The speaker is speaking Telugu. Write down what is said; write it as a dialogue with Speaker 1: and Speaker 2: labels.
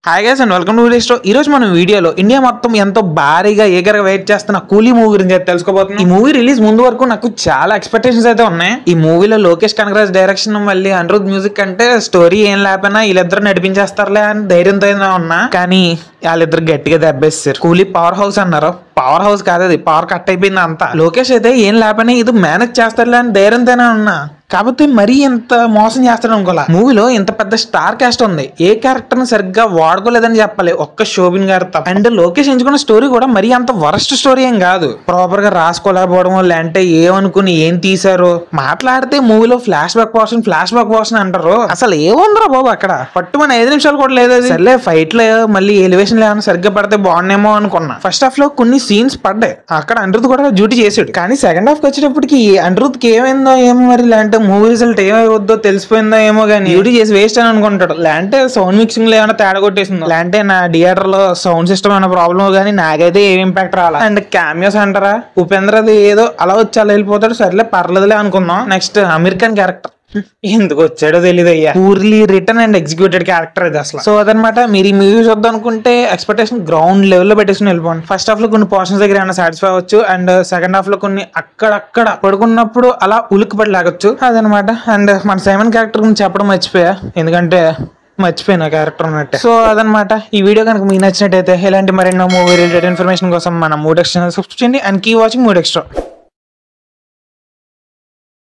Speaker 1: Hi guys and welcome to video. ఈ రోజు మనం వీడియోలో ఇండియా మొత్తం ఎంతో భారీగా ఏగరగా వెయిట్ చేస్తున్న కూలీ మూవీ గురించి తెలుసుకోబోతున్నాం. ఈ మూవీ రిలీజ్ ముందు వరకు నాకు చాలా ఎక్స్పెక్టేషన్స్ అయితే ఉన్నాయి. ఈ మూవీలో లోకేష్ కనగరాజ్ డైరెక్షన్ మళ్ళీ అనిరుద్ మ్యూజిక్ అంటే స్టోరీ ఏం లేకపోయినా వీళ్ళిద్దరు నడిపించేస్తారులే అని ధైర్యంతో ఉన్నా. కానీ వాళ్ళిద్దరు గట్టిగా దెబ్బేస్తారు. కూలీ పవర్ హౌస్ అన్నారు, పవర్ హౌస్ కాదు, అది పవర్ కట్ అయిపోయింది అంతా. లోకేష్ అయితే ఏం లేకపోయినా ఇది మేనేజ్ చేస్తారులే అని ధైర్యంతోనే ఉన్నా. కాకపోతే మరీ ఇంత మోసం చేస్తాడు అనుకోలే. మూవీలో ఇంత పెద్ద స్టార్ కాస్ట్ ఉంది, ఏ క్యారెక్టర్ ని సరిగ్గా వాడుకోలేదని చెప్పాలి, ఒక్క శోభిన్ గారు తప్ప. అండ్ లోకేష్ ఎంచుకున్న స్టోరీ కూడా మరీ అంత వరస్ట్ స్టోరీ ఏం కాదు. ప్రాపర్ గా రాసుకోలేకపోవడం లేదంటే ఏమనుకుని ఏం తీసారు. మాట్లాడితే మూవీలో ఫ్లాష్ బ్యాక్ పోర్షన్ అంటారు. అసలు ఏముందరా బాబు అక్కడ, పట్టుమని 5 నిమిషాలు కూడా లేదు. సర్లే ఫైట్ లో మళ్ళీ ఎలివేషన్ ఏమైనా సరిగ్గా పడితే బాగుండేమో అనుకున్నా. ఫస్ట్ హాఫ్ లో కొన్ని సీన్స్ పడ్డాయి, అక్కడ అనిరుద్ కూడా డ్యూటీ చేసాడు. కానీ సెకండ్ హాఫ్ కి వచ్చేటప్పటికి అనిరుద్కి ఏమైందో ఏమో, మరి లేదంటే మూవీ రిజల్ట్ ఏమైవద్దో తెలిసిపోయిందో ఏమో కానీ డ్యూటీ చేసి వేస్ట్ అని అనుకుంటాడు. లేదంటే సౌండ్ మిక్సింగ్ లో ఏమైనా తేడా కొట్టేసిందో, లేదంటే నా థియేటర్ లో సౌండ్ సిస్టమ్ ఏమైనా ప్రాబ్లమ్, కానీ నాకైతే ఏం ఇంపాక్ట్ రాలా. అండ్ క్యామియోస్ అంటారా, ఉపేంద్రది ఏదో అలా వచ్చి అలా వెళ్ళిపోతాడు, సర్లే పర్లేదులే అనుకుందాం. నెక్స్ట్ అమీర్ ఖాన్ క్యారెక్టర్ ఎందుకు వచ్చాడో తెలియదు అయ్యా, purely return and executed character ఇది అసలు. సో అదనమాట, మీరు ఈ మూవీ చూద్దాం అనుకుంటే ఎక్స్పెక్టేషన్ గ్రౌండ్ లెవెల్ లో పెట్టేసుకుని వెళ్ళిపోండి. ఫస్ట్ హాఫ్ లో కొన్ని పోర్షన్స్ దగ్గర ఏమైనా సాటిస్ఫై అవ్వచ్చు, అండ్ సెకండ్ హాఫ్ లో కొన్ని అక్కడక్కడ పడుకున్నప్పుడు అలా ఉలిక్కిపడి లాగొచ్చు, అదనమాట. అండ్ మన సైమన్ క్యారెక్టర్ గురించి చెప్పడం మర్చిపోయా, ఎందుకంటే మర్చిపోయిన క్యారెక్టర్ ఉన్నట్టే. సో అదనమాట, ఈ వీడియో కనుక మీకు నచ్చినట్టయితే ఇలాంటి మరెన్నో మూవీ రిలేటెడ్ ఇన్ఫర్మేషన్ కోసం మన మూడెక్స్ ఛానల్ సబ్స్క్రైబ్ చేయండి అండ్ కీప్ వాచింగ్ మూడెక్స్ట్రా.